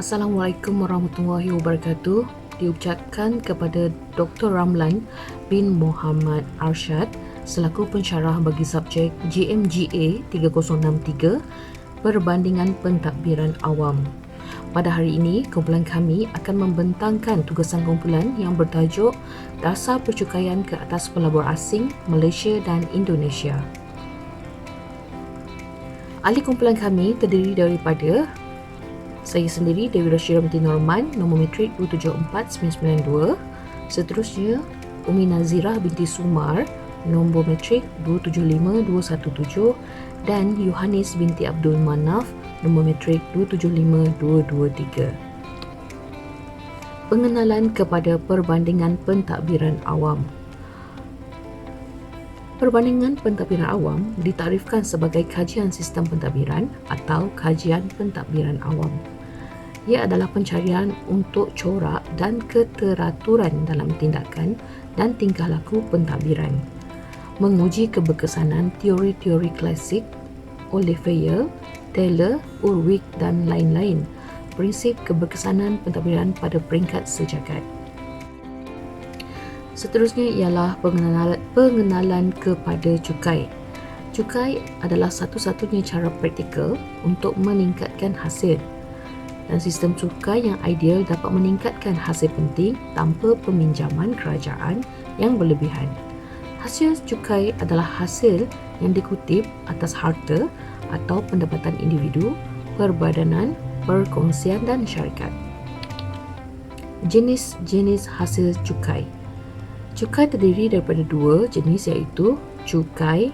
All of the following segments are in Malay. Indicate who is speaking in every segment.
Speaker 1: Assalamualaikum warahmatullahi wabarakatuh. Diucapkan kepada Dr. Ramlan bin Muhammad Arshad selaku pensyarah bagi subjek GMGA 3063 Perbandingan Pentadbiran Awam. Pada hari ini, kumpulan kami akan membentangkan tugasan kumpulan yang bertajuk Dasar Percukaian ke atas pelabur asing, Malaysia dan Indonesia. Ahli kumpulan kami terdiri daripada saya sendiri, Dewi Rashida binti Norman, nombor metrik 274992. Seterusnya, Umi Nazirah binti Sumar, nombor metrik 275217 dan Yohanis binti Abdul Manaf, nombor metrik 275223. Pengenalan kepada perbandingan pentadbiran awam. Perbandingan pentadbiran awam ditarifkan sebagai kajian sistem pentadbiran atau kajian pentadbiran awam. Ia adalah pencarian untuk corak dan keteraturan dalam tindakan dan tingkah laku pentadbiran. Menguji keberkesanan teori-teori klasik Olivier, Taylor, Urwig dan lain-lain. Prinsip keberkesanan pentadbiran pada peringkat sejagat. Seterusnya ialah pengenalan kepada cukai. Cukai adalah satu-satunya cara praktikal untuk meningkatkan hasil. Dan sistem cukai yang ideal dapat meningkatkan hasil penting tanpa peminjaman kerajaan yang berlebihan. Hasil cukai adalah hasil yang dikutip atas harta atau pendapatan individu, perbadanan, perkongsian dan syarikat. Jenis-jenis hasil cukai. Cukai terdiri daripada dua jenis iaitu cukai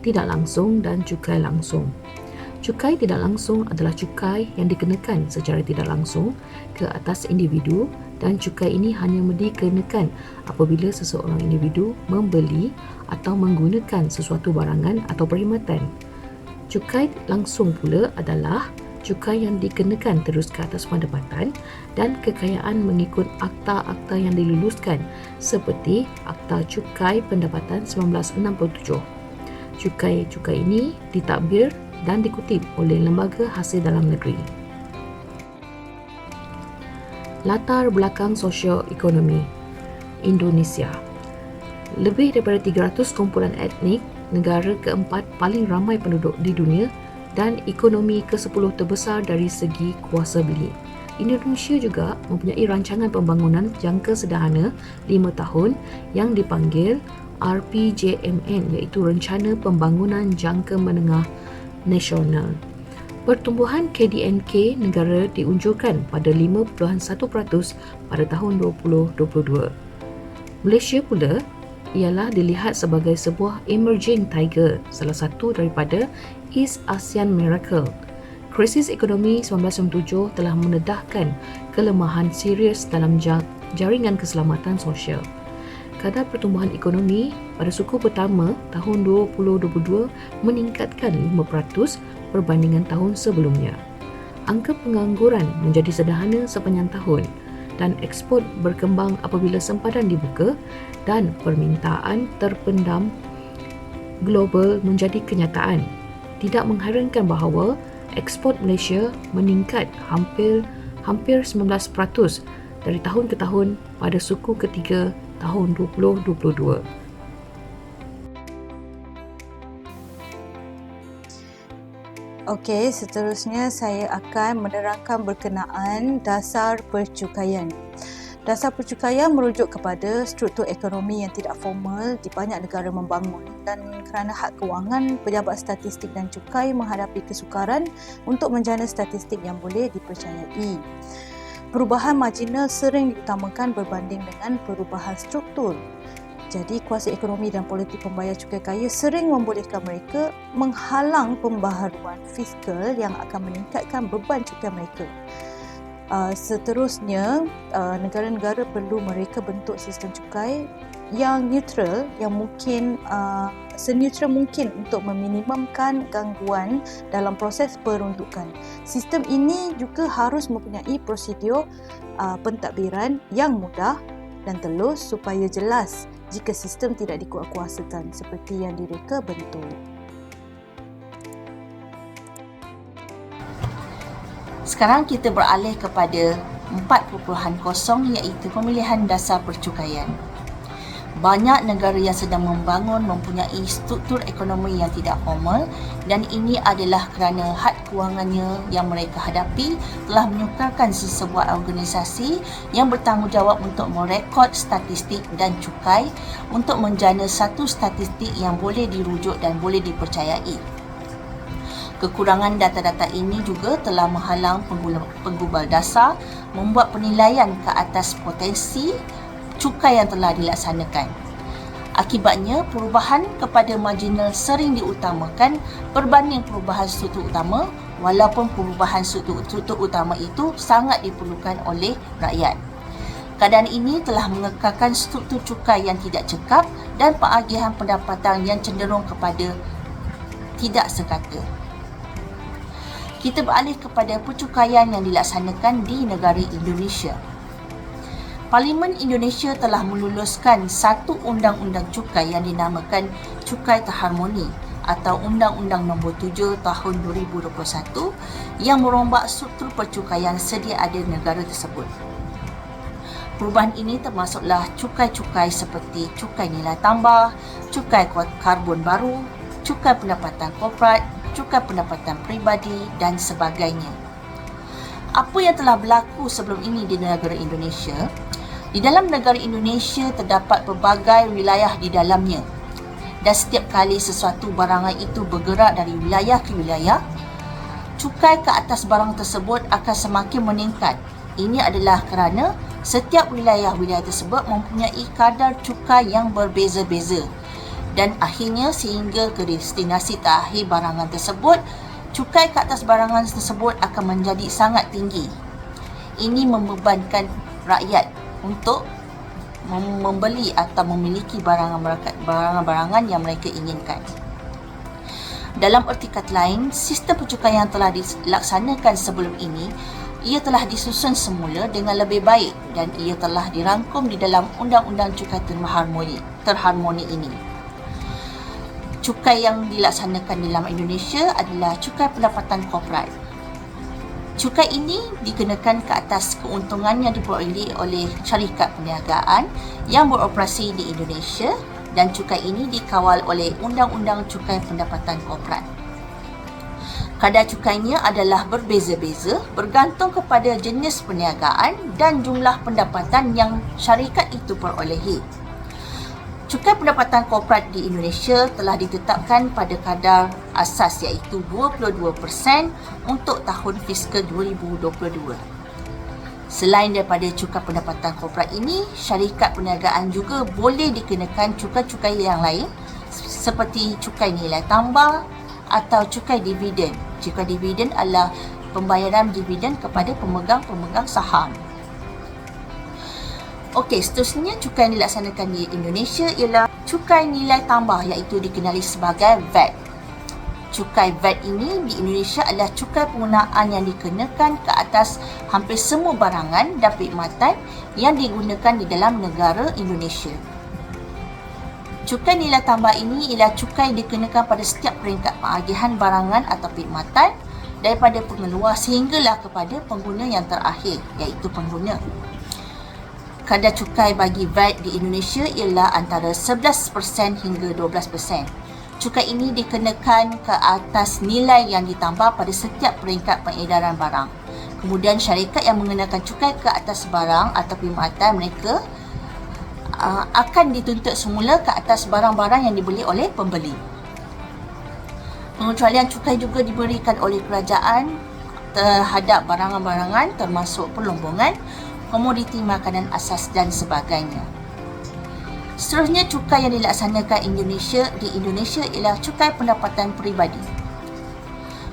Speaker 1: tidak langsung dan cukai langsung. Cukai tidak langsung adalah cukai yang dikenakan secara tidak langsung ke atas individu dan cukai ini hanya dikenakan apabila seseorang individu membeli atau menggunakan sesuatu barangan atau perkhidmatan. Cukai langsung pula adalah cukai yang dikenakan terus ke atas pendapatan dan kekayaan mengikut akta-akta yang diluluskan seperti Akta Cukai Pendapatan 1967. Cukai-cukai ini ditadbir dan dikutip oleh lembaga hasil dalam negeri. Latar belakang sosio-ekonomi Indonesia. Lebih daripada 300 kumpulan etnik, negara keempat paling ramai penduduk di dunia dan ekonomi ke-10 terbesar dari segi kuasa beli. Indonesia juga mempunyai rancangan pembangunan jangka sederhana 5 tahun yang dipanggil RPJMN iaitu Rencana Pembangunan Jangka Menengah Nasional. Pertumbuhan KDNK negara diunjurkan pada 5.1% pada tahun 2022. Malaysia pula ialah dilihat sebagai sebuah emerging tiger, salah satu daripada East Asian Miracle. Krisis ekonomi 1997 telah mendedahkan kelemahan serius dalam jaringan keselamatan sosial. Kadar pertumbuhan ekonomi pada suku pertama tahun 2022 meningkatkan 5% berbandingan tahun sebelumnya. Angka pengangguran menjadi sederhana sepanjang tahun dan ekspor berkembang apabila sempadan dibuka dan permintaan terpendam global menjadi kenyataan. Tidak mengherankan bahawa ekspor Malaysia meningkat hampir 19% dari tahun ke tahun pada suku ketiga tahun 2022.
Speaker 2: Okey, seterusnya saya akan menerangkan berkenaan dasar percukaian. Dasar percukaian merujuk kepada struktur ekonomi yang tidak formal di banyak negara membangun dan kerana hak kewangan, pejabat statistik dan cukai menghadapi kesukaran untuk menjana statistik yang boleh dipercayai. Perubahan marginal sering diutamakan berbanding dengan perubahan struktur. Jadi, kuasa ekonomi dan politik pembayar cukai kaya sering membolehkan mereka menghalang pembaharuan fiskal yang akan meningkatkan beban cukai mereka. Seterusnya, negara-negara perlu mereka bentuk sistem cukai yang neutral, yang mungkin seneutral mungkin untuk meminimumkan gangguan dalam proses peruntukan. Sistem ini juga harus mempunyai prosedur pentadbiran yang mudah dan telus supaya jelas jika sistem tidak dikuatkuasakan seperti yang direka bentuk.
Speaker 3: Sekarang kita beralih kepada 4.0 iaitu pemilihan dasar percukaian. Banyak negara yang sedang membangun mempunyai struktur ekonomi yang tidak formal dan ini adalah kerana had kewangannya yang mereka hadapi telah menyukarkan sesebuah organisasi yang bertanggungjawab untuk merekod statistik dan cukai untuk menjana satu statistik yang boleh dirujuk dan boleh dipercayai. Kekurangan data-data ini juga telah menghalang penggubal dasar membuat penilaian ke atas potensi cukai yang telah dilaksanakan. Akibatnya, perubahan kepada marginal sering diutamakan berbanding perubahan struktur utama, walaupun perubahan struktur utama itu sangat diperlukan oleh rakyat. Keadaan ini telah mengekalkan struktur cukai yang tidak cekap dan pengagihan pendapatan yang cenderung kepada tidak sekata. Kita beralih kepada percukaian yang dilaksanakan di negara Indonesia. Parlimen Indonesia telah meluluskan satu undang-undang cukai yang dinamakan Cukai Terharmoni atau Undang-Undang Nombor 7 Tahun 2021 yang merombak struktur percukaian sedia ada negara tersebut. Perubahan ini termasuklah cukai-cukai seperti cukai nilai tambah, cukai karbon baru, cukai pendapatan korporat, cukai pendapatan peribadi dan sebagainya. Apa yang telah berlaku sebelum ini di negara Indonesia? Di dalam negara Indonesia terdapat pelbagai wilayah di dalamnya dan setiap kali sesuatu barangan itu bergerak dari wilayah ke wilayah, cukai ke atas barang tersebut akan semakin meningkat. Ini adalah kerana setiap wilayah-wilayah tersebut mempunyai kadar cukai yang berbeza-beza dan akhirnya sehingga ke destinasi terakhir barangan tersebut, cukai ke atas barangan tersebut akan menjadi sangat tinggi. Ini membebankan rakyat untuk membeli atau memiliki barangan-barangan yang mereka inginkan. Dalam erti kata lain, sistem percukaian yang telah dilaksanakan sebelum ini, ia telah disusun semula dengan lebih baik dan ia telah dirangkum di dalam Undang-Undang Cukai Terharmoni ini. Cukai yang dilaksanakan dalam Indonesia adalah cukai pendapatan korporat. Cukai ini dikenakan ke atas keuntungan yang diperoleh oleh syarikat perniagaan yang beroperasi di Indonesia dan cukai ini dikawal oleh Undang-Undang Cukai Pendapatan Korporat. Kadar cukainya adalah berbeza-beza bergantung kepada jenis perniagaan dan jumlah pendapatan yang syarikat itu perolehi. Cukai pendapatan korporat di Indonesia telah ditetapkan pada kadar asas iaitu 22% untuk tahun fiskal 2022. Selain daripada cukai pendapatan korporat ini, syarikat perniagaan juga boleh dikenakan cukai-cukai yang lain seperti cukai nilai tambah atau cukai dividen. Cukai dividen adalah pembayaran dividen kepada pemegang-pemegang saham. Okey, seterusnya cukai yang dilaksanakan di Indonesia ialah cukai nilai tambah iaitu dikenali sebagai VAT. Cukai VAT ini di Indonesia adalah cukai penggunaan yang dikenakan ke atas hampir semua barangan dan perkhidmatan yang digunakan di dalam negara Indonesia. Cukai nilai tambah ini ialah cukai yang dikenakan pada setiap peringkat pengagihan barangan atau perkhidmatan daripada pengeluar sehinggalah kepada pengguna yang terakhir iaitu pengguna. Kadar cukai bagi VAT di Indonesia ialah antara 11% hingga 12%. Cukai ini dikenakan ke atas nilai yang ditambah pada setiap peringkat pengedaran barang. Kemudian syarikat yang mengenakan cukai ke atas barang atau perkhidmatan mereka akan dituntut semula ke atas barang-barang yang dibeli oleh pembeli. Pengecualian cukai juga diberikan oleh kerajaan terhadap barangan-barangan termasuk perlombongan, komoditi makanan asas dan sebagainya. Seterusnya, cukai yang dilaksanakan di Indonesia ialah cukai pendapatan peribadi.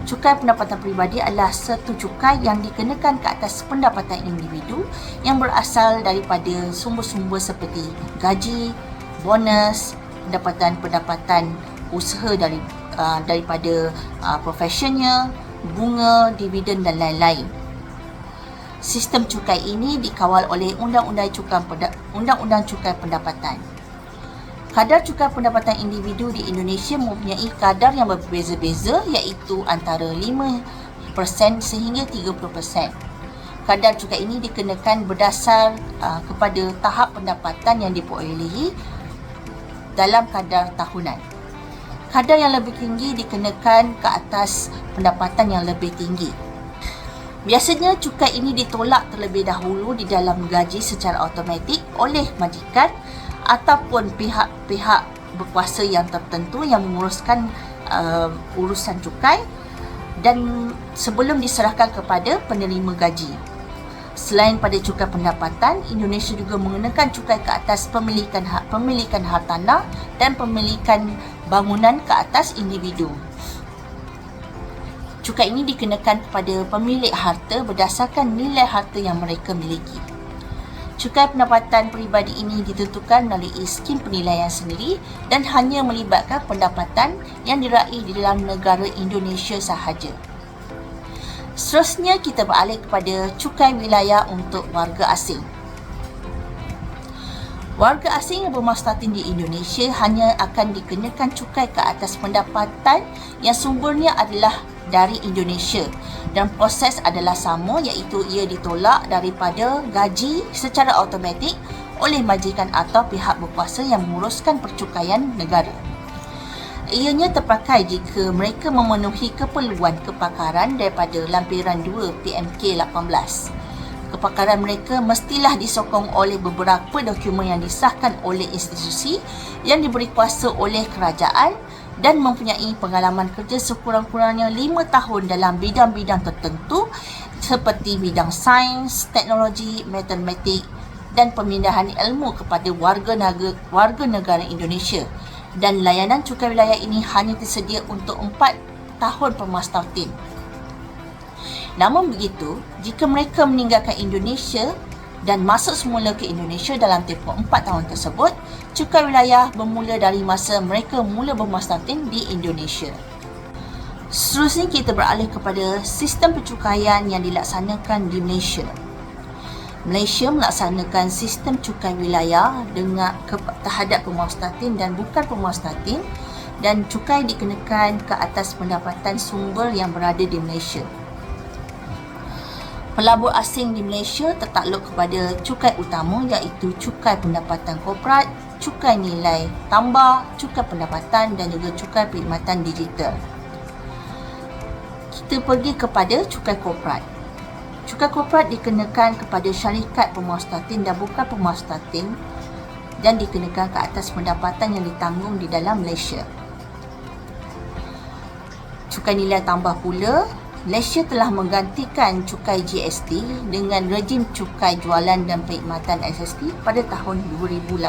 Speaker 3: Cukai pendapatan peribadi adalah satu cukai yang dikenakan ke atas pendapatan individu yang berasal daripada sumber-sumber seperti gaji, bonus, pendapatan usaha daripada profesionnya, bunga, dividen dan lain-lain. Sistem cukai ini dikawal oleh Undang-Undang Cukai Pendapatan. Kadar cukai pendapatan individu di Indonesia mempunyai kadar yang berbeza-beza iaitu antara 5 sehingga 30%. Kadar cukai ini dikenakan berdasar kepada tahap pendapatan yang diperolehi dalam kadar tahunan. Kadar yang lebih tinggi dikenakan ke atas pendapatan yang lebih tinggi. Biasanya cukai ini ditolak terlebih dahulu di dalam gaji secara automatik oleh majikan ataupun pihak-pihak berkuasa yang tertentu yang menguruskan urusan cukai dan sebelum diserahkan kepada penerima gaji. Selain pada cukai pendapatan, Indonesia juga mengenakan cukai ke atas pemilikan hartanah dan pemilikan bangunan ke atas individu. Cukai ini dikenakan kepada pemilik harta berdasarkan nilai harta yang mereka miliki. Cukai pendapatan peribadi ini ditentukan melalui skim penilaian sendiri dan hanya melibatkan pendapatan yang diraih di dalam negara Indonesia sahaja. Seterusnya kita beralih kepada cukai wilayah untuk warga asing. Warga asing yang bermastatin di Indonesia hanya akan dikenakan cukai ke atas pendapatan yang sumbernya adalah dari Indonesia dan proses adalah sama, iaitu ia ditolak daripada gaji secara automatik oleh majikan atau pihak berkuasa yang menguruskan percukaian negara. Ianya terpakai jika mereka memenuhi keperluan kepakaran daripada lampiran 2 PMK 18. Kepakaran mereka mestilah disokong oleh beberapa dokumen yang disahkan oleh institusi yang diberi kuasa oleh kerajaan dan mempunyai pengalaman kerja sekurang-kurangnya 5 tahun dalam bidang-bidang tertentu seperti bidang sains, teknologi, matematik dan pemindahan ilmu kepada warga negara Indonesia. Dan layanan cukai wilayah ini hanya tersedia untuk 4 tahun pemastautin. Namun begitu, jika mereka meninggalkan Indonesia dan masuk semula ke Indonesia dalam tempoh 4 tahun tersebut, cukai wilayah bermula dari masa mereka mula bermastautin di Indonesia. Seterusnya kita beralih kepada sistem percukaian yang dilaksanakan di Malaysia. Malaysia melaksanakan sistem cukai wilayah terhadap pemastautin dan bukan pemastautin, dan cukai dikenakan ke atas pendapatan sumber yang berada di Malaysia. Pelabur asing di Malaysia tertakluk kepada cukai utama iaitu cukai pendapatan korporat, cukai nilai tambah, cukai pendapatan dan juga cukai perkhidmatan digital. Kita pergi kepada cukai korporat. Cukai korporat dikenakan kepada syarikat pemastautin dan bukan pemastautin dan dikenakan ke atas pendapatan yang ditanggung di dalam Malaysia. Cukai nilai tambah pula, Malaysia telah menggantikan cukai GST dengan rejim cukai jualan dan perkhidmatan SST pada tahun 2018.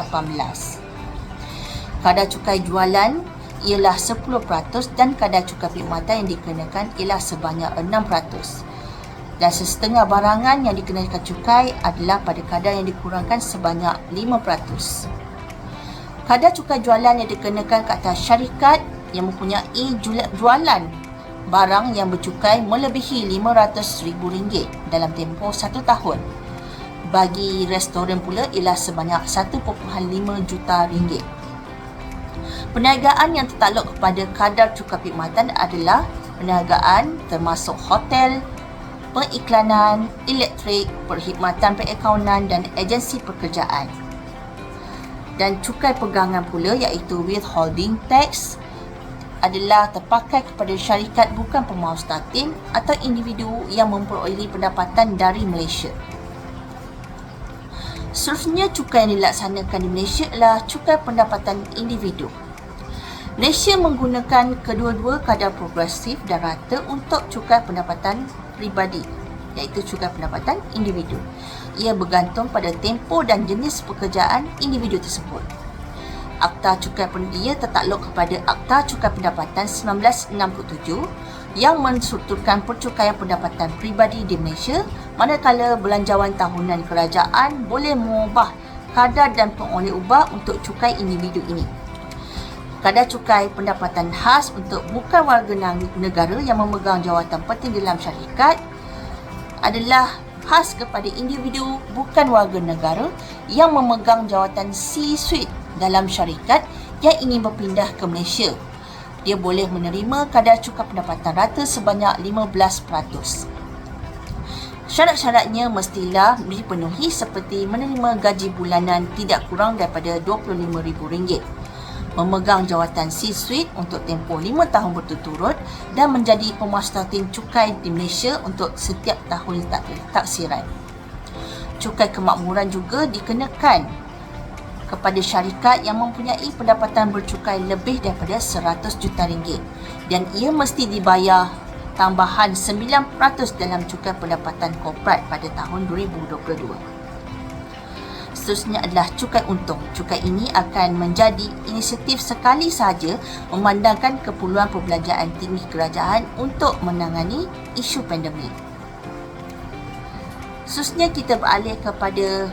Speaker 3: Kadar cukai jualan ialah 10% dan kadar cukai perkhidmatan yang dikenakan ialah sebanyak 6%. Dan sesetengah barangan yang dikenakan cukai adalah pada kadar yang dikurangkan sebanyak 5%. Kadar cukai jualan yang dikenakan ke atas syarikat yang mempunyai jualan barang yang bercukai melebihi RM500,000 dalam tempoh 1 tahun. Bagi restoran pula ialah sebanyak RM1.5 juta. Perniagaan yang tertakluk kepada kadar cukai perkhidmatan adalah perniagaan termasuk hotel, periklanan, elektrik, perkhidmatan perakaunan dan agensi pekerjaan. Dan cukai pegangan pula iaitu withholding tax adalah terpakai kepada syarikat bukan pemastautin atau individu yang memperolehi pendapatan dari Malaysia. Seterusnya, cukai yang dilaksanakan di Malaysia adalah cukai pendapatan individu. Malaysia menggunakan kedua-dua kadar progresif dan rata untuk cukai pendapatan pribadi, iaitu cukai pendapatan individu. Ia bergantung pada tempoh dan jenis pekerjaan individu tersebut. Akta Cukai Ia tertakluk kepada Akta Cukai Pendapatan 1967 yang menstrukturkan percukaian pendapatan pribadi di Malaysia, manakala belanjawan tahunan kerajaan boleh mengubah kadar dan pengoleh ubah untuk cukai individu ini. Kadar cukai pendapatan khas untuk bukan warga negara yang memegang jawatan penting dalam syarikat adalah khas kepada individu bukan warga negara yang memegang jawatan C-suite dalam syarikat yang ingin berpindah ke Malaysia. Dia boleh menerima kadar cukai pendapatan rata sebanyak 15%. Syarat-syaratnya mestilah dipenuhi seperti menerima gaji bulanan tidak kurang daripada RM25,000, memegang jawatan C-suite untuk tempoh 5 tahun berturut-turut dan menjadi pemuastatin cukai di Malaysia untuk setiap tahun taksiran. Cukai kemakmuran juga dikenakan kepada syarikat yang mempunyai pendapatan bercukai lebih daripada RM100 juta dan ia mesti dibayar tambahan 9% dalam cukai pendapatan korporat pada tahun 2022. Seterusnya adalah cukai untung. Cukai ini akan menjadi inisiatif sekali sahaja memandangkan keperluan perbelanjaan tinggi kerajaan untuk menangani isu pandemik. Seterusnya kita beralih kepada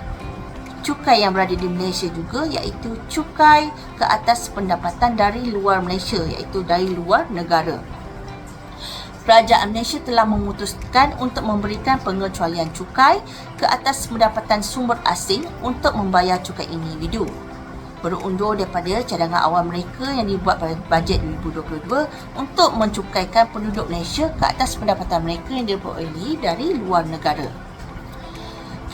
Speaker 3: cukai yang berada di Malaysia juga, iaitu cukai ke atas pendapatan dari luar Malaysia, iaitu dari luar negara. Kerajaan Malaysia telah memutuskan untuk memberikan pengecualian cukai ke atas pendapatan sumber asing untuk membayar cukai individu. Berundur daripada cadangan awal mereka yang dibuat pada bajet 2022 untuk mencukaikan penduduk Malaysia ke atas pendapatan mereka yang diperolehi dari luar negara.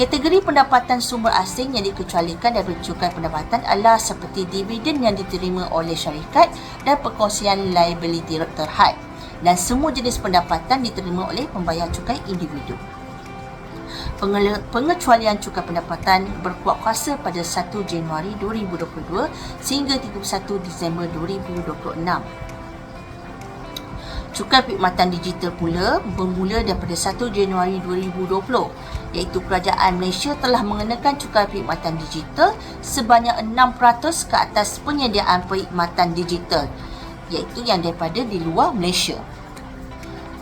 Speaker 3: Kategori pendapatan sumber asing yang dikecualikan dari cukai pendapatan adalah seperti dividen yang diterima oleh syarikat dan perkongsian liability terhad, dan semua jenis pendapatan diterima oleh pembayar cukai individu. Pengecualian cukai pendapatan berkuat kuasa pada 1 Januari 2022 sehingga 31 Disember 2026. Cukai perkhidmatan digital pula bermula daripada 1 Januari 2020, iaitu kerajaan Malaysia telah mengenakan cukai perkhidmatan digital sebanyak 6% ke atas penyediaan perkhidmatan digital, iaitu yang daripada di luar Malaysia.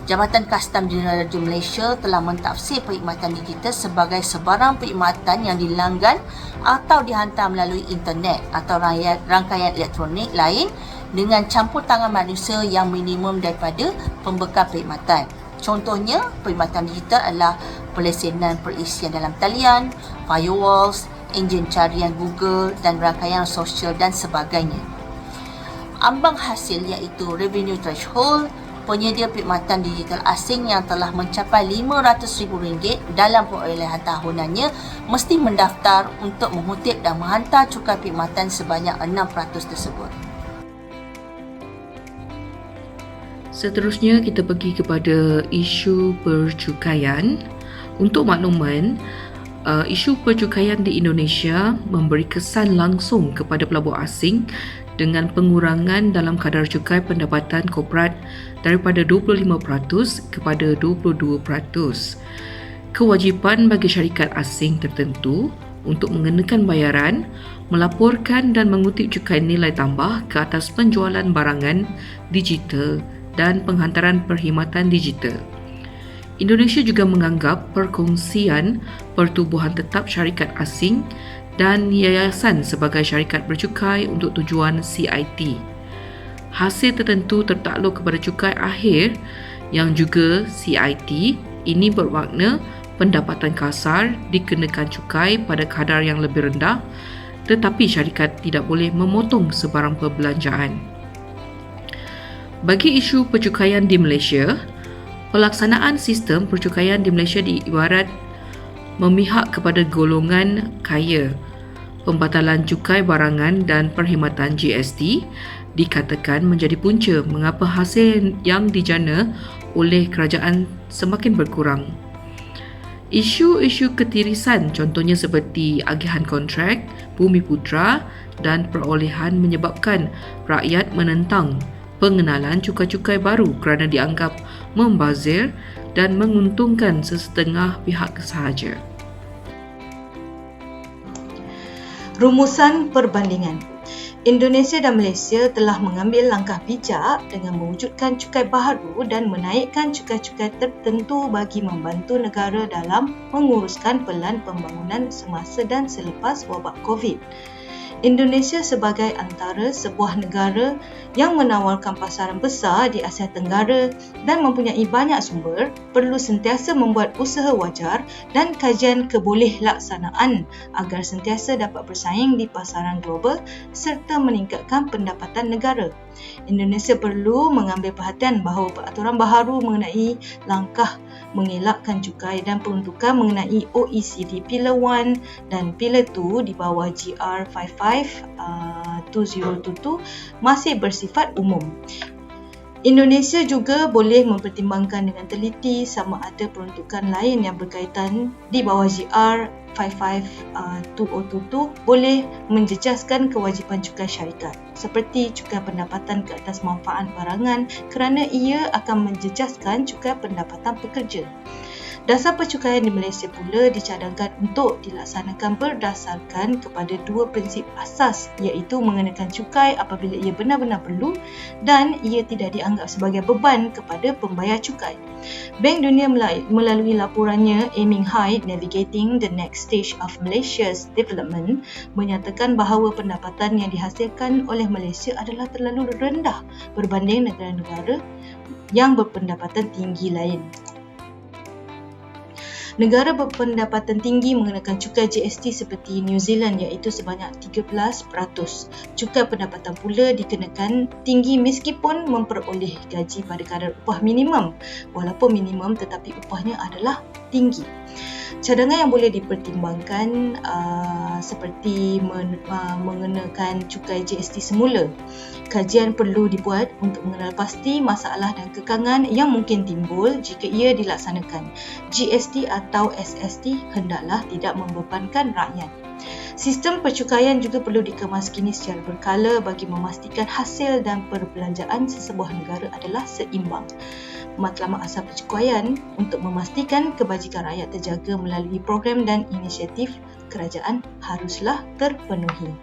Speaker 3: Jabatan Kastam Jeneral Raja Malaysia telah mentafsir perkhidmatan digital sebagai sebarang perkhidmatan yang dilanggan atau dihantar melalui internet atau rangkaian elektronik lain dengan campur tangan manusia yang minimum daripada pembekal perkhidmatan. Contohnya, perkhidmatan digital adalah pelesenan perisian dalam talian, firewalls, enjin carian Google dan rangkaian sosial dan sebagainya. Ambang hasil iaitu revenue threshold, penyedia perkhidmatan digital asing yang telah mencapai RM500,000 dalam perolehan tahunannya mesti mendaftar untuk mengutip dan menghantar cukai perkhidmatan sebanyak 6% tersebut.
Speaker 1: Seterusnya kita pergi kepada isu percukaian. Untuk makluman, isu percukaian di Indonesia memberi kesan langsung kepada pelabur asing dengan pengurangan dalam kadar cukai pendapatan korporat daripada 25% kepada 22%. Kewajipan bagi syarikat asing tertentu untuk mengenakan bayaran, melaporkan dan mengutip cukai nilai tambah ke atas penjualan barangan digital dan penghantaran perkhidmatan digital. Indonesia juga menganggap perkongsian pertubuhan tetap syarikat asing dan yayasan sebagai syarikat bercukai untuk tujuan CIT. Hasil tertentu tertakluk kepada cukai akhir yang juga CIT. Ini bermakna pendapatan kasar dikenakan cukai pada kadar yang lebih rendah, tetapi syarikat tidak boleh memotong sebarang perbelanjaan. Bagi isu percukaian di Malaysia, pelaksanaan sistem percukaian di Malaysia diibarat memihak kepada golongan kaya. Pembatalan cukai barangan dan perkhidmatan GST dikatakan menjadi punca mengapa hasil yang dijana oleh kerajaan semakin berkurang. Isu-isu ketirisan contohnya seperti agihan kontrak, Bumiputera dan perolehan menyebabkan rakyat menentang pengenalan cukai-cukai baru kerana dianggap membazir dan menguntungkan sesetengah pihak sahaja.
Speaker 2: Rumusan perbandingan. Indonesia dan Malaysia telah mengambil langkah bijak dengan mewujudkan cukai baharu dan menaikkan cukai-cukai tertentu bagi membantu negara dalam menguruskan pelan pembangunan semasa dan selepas wabak COVID. Indonesia sebagai antara sebuah negara yang menawarkan pasaran besar di Asia Tenggara dan mempunyai banyak sumber, perlu sentiasa membuat usaha wajar dan kajian kebolehilaksanaan agar sentiasa dapat bersaing di pasaran global serta meningkatkan pendapatan negara. Indonesia perlu mengambil perhatian bahawa peraturan baharu mengenai langkah mengelakkan cukai dan peruntukan mengenai OECD Pillar 1 dan Pillar 2 di bawah GR 55/2022 masih bersifat umum. Indonesia juga boleh mempertimbangkan dengan teliti sama ada peruntukan lain yang berkaitan di bawah GR 55/2022 boleh menjejaskan kewajipan cukai syarikat seperti cukai pendapatan ke atas manfaat barangan kerana ia akan menjejaskan cukai pendapatan pekerja. Dasar percukaian di Malaysia pula dicadangkan untuk dilaksanakan berdasarkan kepada dua prinsip asas iaitu mengenakan cukai apabila ia benar-benar perlu dan ia tidak dianggap sebagai beban kepada pembayar cukai. Bank Dunia melalui laporannya Aiming High Navigating the Next Stage of Malaysia's Development menyatakan bahawa pendapatan yang dihasilkan oleh Malaysia adalah terlalu rendah berbanding negara-negara yang berpendapatan tinggi lain. Negara berpendapatan tinggi mengenakan cukai GST seperti New Zealand iaitu sebanyak 13%. Cukai pendapatan pula dikenakan tinggi meskipun memperoleh gaji pada kadar upah minimum. Walaupun minimum tetapi upahnya adalah tinggi. Cadangan yang boleh dipertimbangkan seperti mengenakan cukai GST semula. Kajian perlu dibuat untuk mengenal pasti masalah dan kekangan yang mungkin timbul jika ia dilaksanakan. GST atau SST hendaklah tidak membebankan rakyat. Sistem percukaian juga perlu dikemaskini secara berkala bagi memastikan hasil dan perbelanjaan sesebuah negara adalah seimbang. Matlamat asal percukaian untuk memastikan kebajikan rakyat terjaga melalui program dan inisiatif kerajaan haruslah terpenuhi.